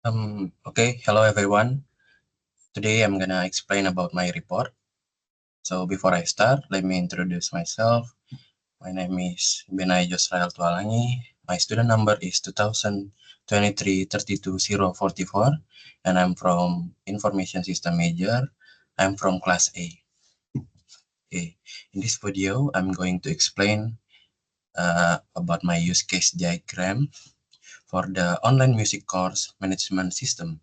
Okay, hello everyone. Today I'm gonna explain about my report. So before I start, let me introduce myself. My name is Benai Josrael Tualangi. My student number is 2023-32044, and I'm from Information System major. I'm from class A. Okay. In this video, I'm going to explain about my use case diagram for the online music course management system.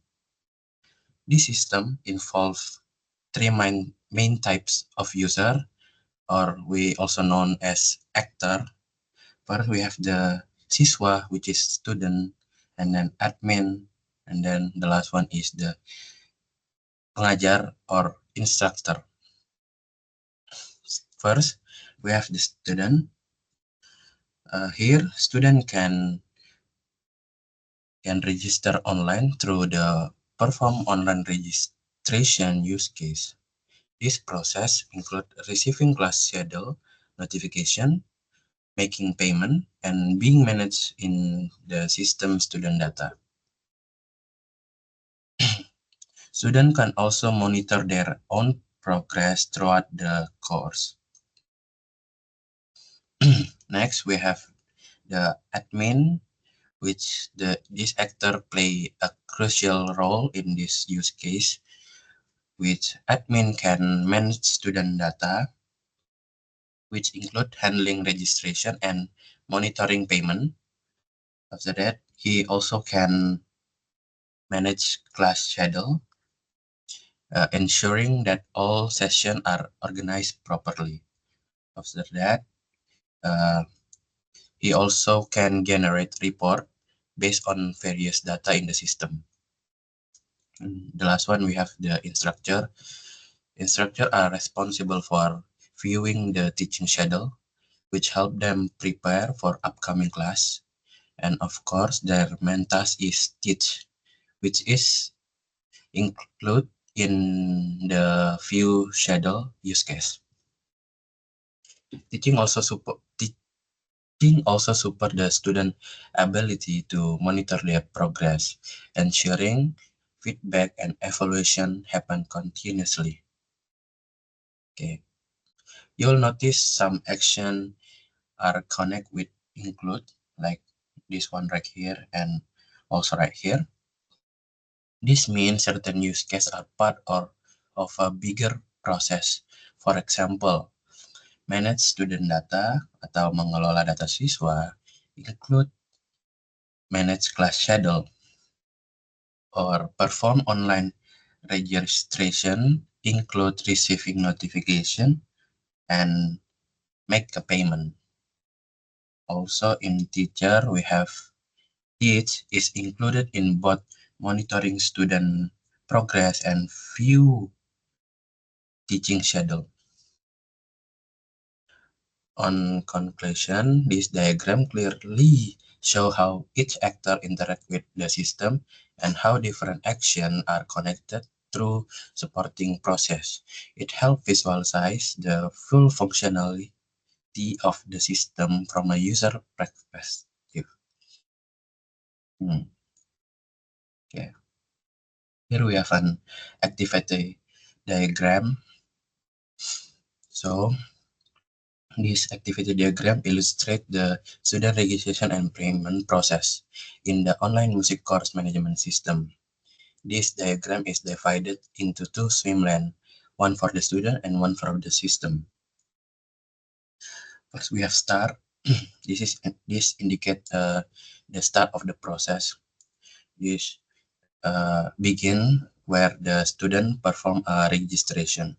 This system involves three main types of user, or we also known as actor. First, we have the siswa, which is student, and then admin, and then the last one is the pengajar or instructor. First, we have the student. Here, student can register online through the perform online registration use case. This process includes receiving class schedule notification, making payment, and being managed in the system student data. Students can also monitor their own progress throughout the course. Next, we have the admin, which this actor play a crucial role in this use case, which admin can manage student data, which include handling registration and monitoring payment. After that, he also can manage class schedule, ensuring that all sessions are organized properly. After that, uh, he also can generate report based on various data in the system. And the last one, we have the instructor. Instructors are responsible for viewing the teaching schedule, which help them prepare for upcoming class. And of course, their main task is teach, which is include in the view schedule use case. Teaching also support the student ability to monitor their progress, ensuring feedback and evaluation happen continuously. Okay, you'll notice some action are connect with include, like this one right here and also right here. This means certain use cases are part of a bigger process. For example, manage student data atau mengelola data siswa include manage class schedule, or perform online registration include receiving notification and make a payment. Also in teacher, we have teach is included in both monitoring student progress and view teaching schedule. On conclusion, this diagram clearly show how each actor interact with the system and how different actions are connected through supporting process. It helps visualize the full functionality of the system from a user perspective. Okay. Here we have an activity diagram. So this activity diagram illustrates the student registration and payment process in the online music course management system. This diagram is divided into two swim lanes, one for the student and one for the system. First, we have start. This indicate the start of the process. This begin where the student perform a registration.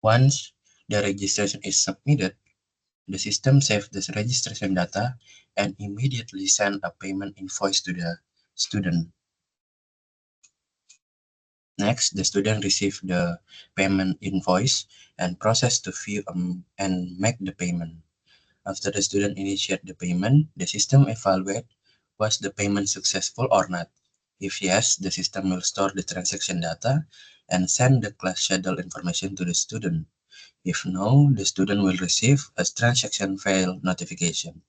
Once the registration is submitted, the system saves the registration data and immediately send a payment invoice to the student. Next, the student receives the payment invoice and process to view and make the payment. After the student initiate the payment, the system evaluates was the payment successful or not. If yes, the system will store the transaction data and send the class schedule information to the student. If no, the student will receive a transaction fail notification.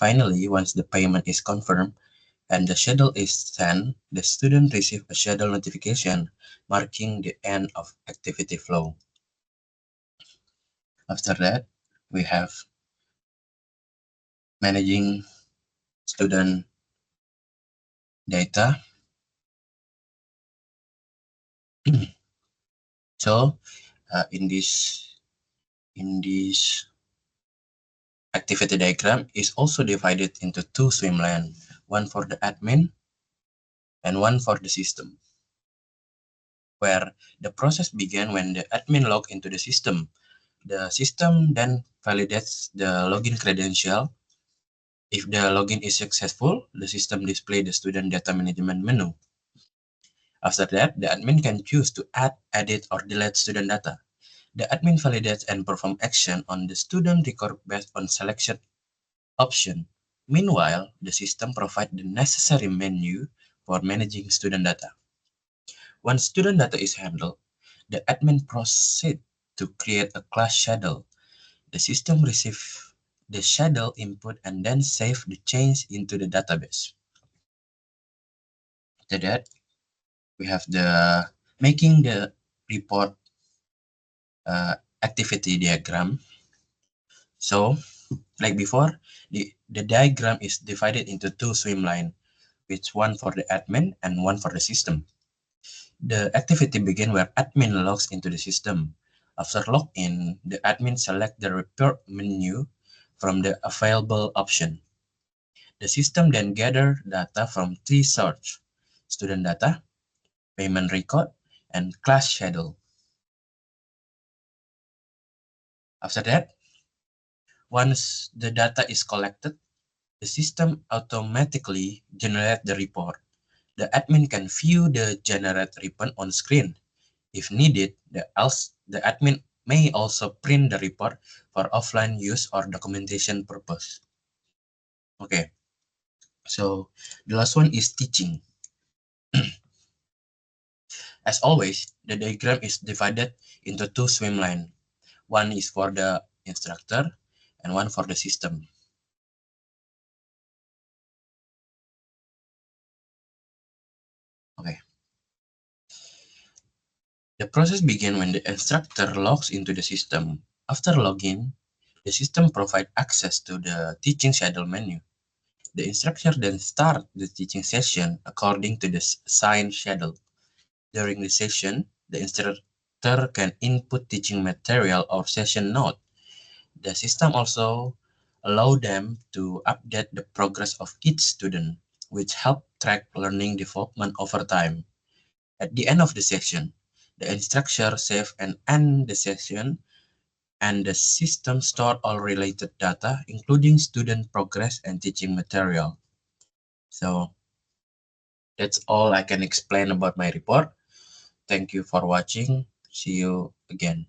Finally, once the payment is confirmed and the schedule is sent, the student receives a schedule notification marking the end of activity flow. After that, we have managing student data. So in this activity diagram is also divided into two swim lane, one for the admin and one for the system, where the process began when the admin log into the system. The system then validates the login credential. If the login is successful, the system displays the student data management menu. After that, the admin can choose to add, edit, or delete student data. The admin validates and performs action on the student record based on selection option. Meanwhile, the system provides the necessary menu for managing student data. Once student data is handled, the admin proceeds to create a class schedule. The system receives the schedule input and then save the change into the database. After that, we have the making the report activity diagram. So, like before, the diagram is divided into two swim lines, with one for the admin and one for the system. The activity begins where admin logs into the system. After login, the admin select the report menu from the available option. The system then gather data from three sources: student data, payment record, and class schedule. After that, once the data is collected, the system automatically generates the report. The admin can view the generated report on screen. If needed, the admin may also print the report for offline use or documentation purpose. Okay, so the last one is teaching. As always, the diagram is divided into two swim lines. One is for the instructor and one for the system. Okay. The process begins when the instructor logs into the system. After login, the system provides access to the teaching schedule menu. The instructor then starts the teaching session according to the assigned schedule. During the session, the instructor can input teaching material or session note. The system also allows them to update the progress of each student, which help track learning development over time. At the end of the session, the instructor save and end the session, and the system store all related data, including student progress and teaching material. So that's all I can explain about my report. Thank you for watching. See you again.